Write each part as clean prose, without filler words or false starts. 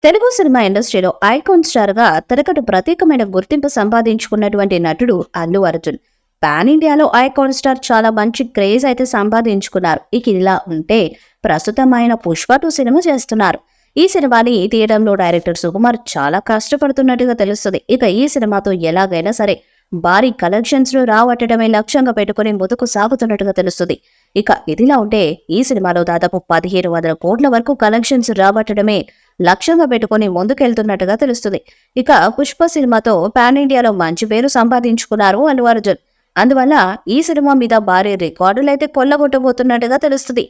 Telugu cinema ఇండస్ట్రీలో icon star గా తనకంటూ ప్రత్యేకమైన గుర్తింపు సంపాదించుకున్నటువంటి నటుడు అల్లు అర్జున్. పాన్ ఇండియాలో ఐకాన్ స్టార్ చాలా మంచి క్రేజ్ అయితే సంపాదించుకున్నారు. ఇక ఇలా ఉంటే ప్రస్తుతం ఆయన పుష్ప 2 సినిమా చేస్తున్నారు. ఈ సినిమాని తీయడంలో డైరెక్టర్ సుకుమార్ చాలా కష్టపడుతున్నట్టుగా తెలుస్తుంది. ఇక ఈ సినిమాతో ఎలాగైనా సరే భారీ కలెక్షన్స్ ను రావట్టడమే లక్ష్యంగా పెట్టుకుని ముందుకు సాగుతున్నట్టుగా తెలుస్తుంది. ఇక ఇదిలా ఉంటే ఈ సినిమాలో దాదాపు 1500 కోట్ల వరకు కలెక్షన్స్ రాబట్టడమే లక్ష్యంగా పెట్టుకుని ముందుకెళ్తున్నట్టుగా తెలుస్తుంది. ఇక పుష్ప సినిమాతో పాన్ ఇండియాలో మంచి పేరు సంపాదించుకున్నారు అల్లు అర్జున్. అందువల్ల ఈ సినిమా మీద భారీ రికార్డులైతే కొల్లగొట్టబోతున్నట్టుగా తెలుస్తుంది.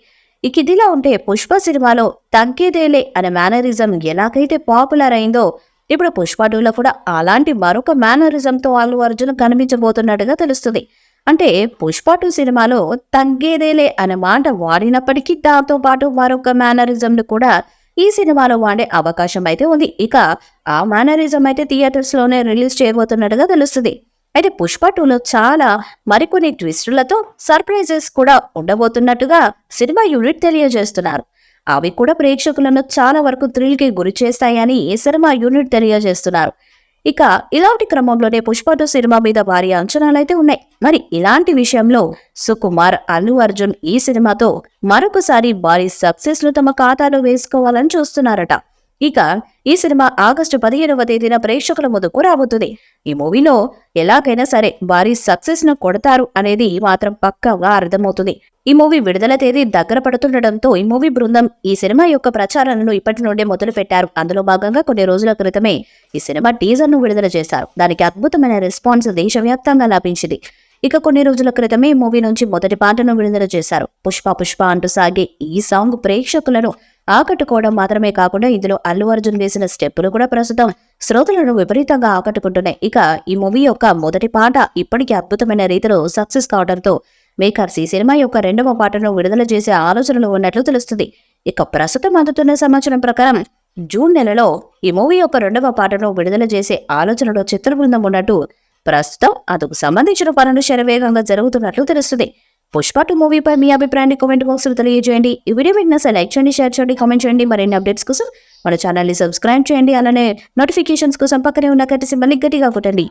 ఇక ఇదిలా ఉంటే పుష్ప సినిమాలో తగ్గేదేలే అనే మేనరిజం ఎలాగైతే పాపులర్ అయిందో, ఇప్పుడు పుష్ప 2లో కూడా అలాంటి మరొక మేనరిజంతో అల్లు అర్జున్ కనిపించబోతున్నట్టుగా తెలుస్తుంది. అంటే పుష్ప 2 సినిమాలో తగ్గేదేలే అనే మాట వాడినప్పటికీ దాంతో పాటు మరొక మేనరిజం ను కూడా ఈ సినిమాలో వాడే అవకాశం అయితే ఉంది. ఇక ఆ మేనరిజం అయితే థియేటర్స్ లోనే రిలీజ్ చేయబోతున్నట్టుగా తెలుస్తుంది. అయితే పుష్ప 2లో చాలా మరికొన్ని ట్విస్టులతో సర్ప్రైజెస్ కూడా ఉండబోతున్నట్టుగా సినిమా యూనిట్ తెలియజేస్తున్నారు. అవి కూడా ప్రేక్షకులను చాలా వరకు థ్రిల్ కి గురి చేస్తాయని సినిమా యూనిట్ తెలియజేస్తున్నారు. ఇక ఇలాంటి క్రమంలోనే పుష్ప 2 సినిమా మీద భారీ అంచనాలైతే ఉన్నాయి. మరి ఇలాంటి విషయంలో సుకుమార్, అల్లు అర్జున్ ఈ సినిమాతో మరొకసారి భారీ సక్సెస్ ను తమ ఖాతాలో వేసుకోవాలని చూస్తున్నారట. ఇక ఈ సినిమా ఆగస్టు 15వ తేదీన ప్రేక్షకుల ముందుకు రాబోతుంది. ఈ మూవీలో ఎలాగైనా సరే భారీ సక్సెస్ ను కొడతారు అనేది మాత్రం పక్కాగా అర్థమవుతుంది. ఈ మూవీ విడుదల తేదీ దగ్గర పడుతుండటంతో ఈ మూవీ బృందం ఈ సినిమా యొక్క ప్రచారాలను ఇప్పటి నుండే మొదలు పెట్టారు. అందులో భాగంగా కొన్ని రోజుల క్రితమే ఈ సినిమా టీజర్ ను విడుదల చేశారు. దానికి అద్భుతమైన రెస్పాన్స్ దేశవ్యాప్తంగా లభించింది. ఇక కొన్ని రోజుల క్రితమే మూవీ నుంచి మొదటి పాటను విడుదల చేశారు. పుష్ప పుష్ప అంటూ సాగే ఈ సాంగ్ ప్రేక్షకులను ఆకట్టుకోవడం మాత్రమే కాకుండా ఇందులో అల్లు అర్జున్ వేసిన స్టెప్పులు కూడా ప్రస్తుతం శ్రోతలను విపరీతంగా ఆకట్టుకుంటున్నాయి. ఇక ఈ మూవీ యొక్క మొదటి పాట ఇప్పటికీ అద్భుతమైన రీతిలో సక్సెస్ కావడంతో మేకర్స్ ఈ సినిమా యొక్క 2వ పాటను విడుదల చేసే ఆలోచనలు ఉన్నట్లు తెలుస్తుంది. ఇక ప్రస్తుతం అందుతున్న సమాచారం ప్రకారం జూన్ నెలలో ఈ మూవీ యొక్క 2వ పాటను విడుదల చేసే ఆలోచనలో చిత్ర బృందం ఉన్నట్టు ప్రస్తుతం అందుకు సంబంధించిన పనులు శరవేగంగా జరుగుతున్నట్లు తెలుస్తుంది. పుష్ప 2 మూవీపై మీ అభిప్రాయాన్ని కామెంట్ బాక్స్ లో తెలియజేయండి. ఈ వీడియో మీకు నచ్చితే లైక్ చేయండి, షేర్ చేయండి, కామెంట్ చేయండి. మరిన్ని అప్డేట్స్ కోసం మన ఛానల్ ని సబ్స్క్రైబ్ చేయండి. అలానే నోటిఫికేషన్స్ కోసం పక్కనే ఉన్న గంట సింబల్ ని గట్టిగా కొట్టండి.